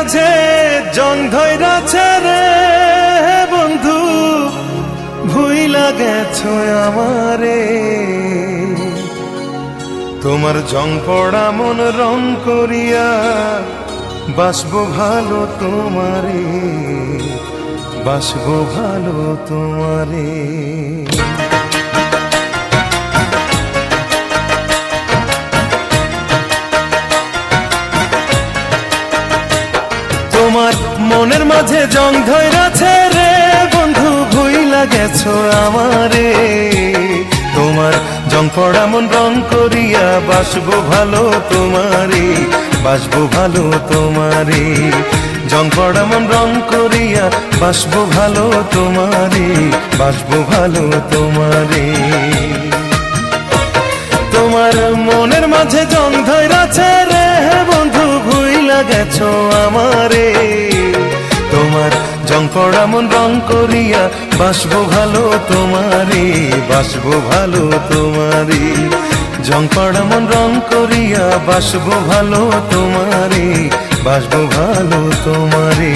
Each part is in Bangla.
মাঝে জং ধইরাছে রে বন্ধু, ভুইলা গেছো আমারে। তোমার জং পড়া মন রং করিয়া বাসবো ভালো তোমারে, বাসবো ভালো তোমারে। তোমার মনের মাঝে জং ধইরাছে রে বন্ধু, ভুইলা গেছো আমারে। তোমার জং পড়া মন রং করিয়া বাসবো ভালো তোমারে, বাসবো ভালো তোমারে। জং পড়া মন রং করিয়া বাসবো ভালো তোমারে, বাসবো ভালো তোমারে। তোমার মনের মাঝে জং ধইরাছে রে বন্ধু, ভুইলা গেছো আমারে। তোমার জং পড়া মন রং করিয়া বাসবো ভালো তোমারে, বাসবো ভালো তোমারে। জং পড়া মন রং করিয়া বাসবো ভালো তোমারে, বাসবো ভালো তোমারে।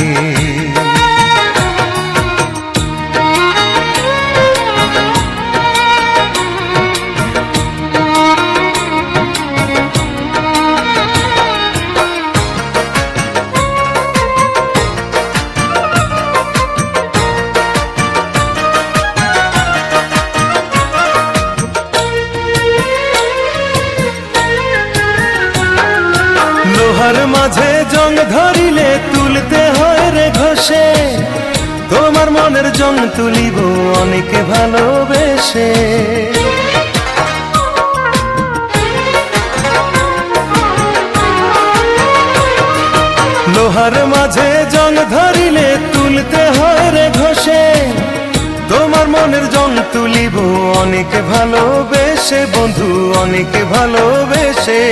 লোহার মাঝে জং ধরিলে তুলতে হয় রে ঘষে, তোমার মনের জং তুলিব অনেক ভালোবেসে। লোহার মাঝে জং ধরিলে তুলতে হয় রে ঘষে, তোমার মনের জং তুলিব অনেক ভালোবেসে বন্ধু, অনেক ভালোবেসে।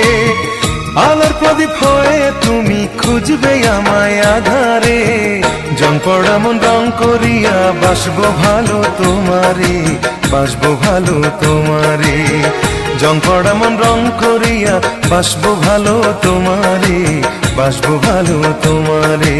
আলোর প্রদীপ হয়ে তুমি খুঁজবে আমায় আধারে, জং পড়া মন রং করিয়া বাসবো ভালো তোমারে, বাসবো ভালো তোমারে। জং পড়া মন রং করিয়া বাসবো ভালো তোমারে, বাসবো ভালো তোমারে।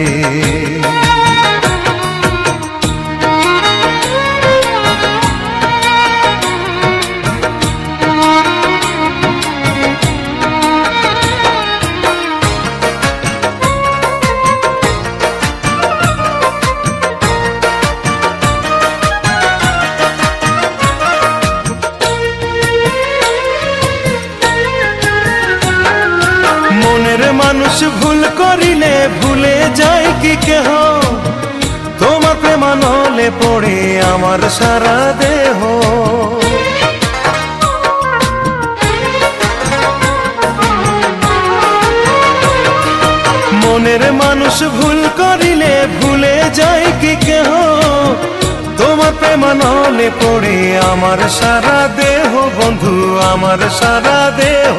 মানুষ ভুল করিলে ভুলে যায় কি কেহ, তোমার প্রেমানলে পড়ে আমার সারা দেহ। মনের মানুষ ভুল করিলে ভুলে যায় কি কেহ, তোমার প্রেমানলে পড়ে আমার সারা দেহ বন্ধু, আমার সারা দেহ।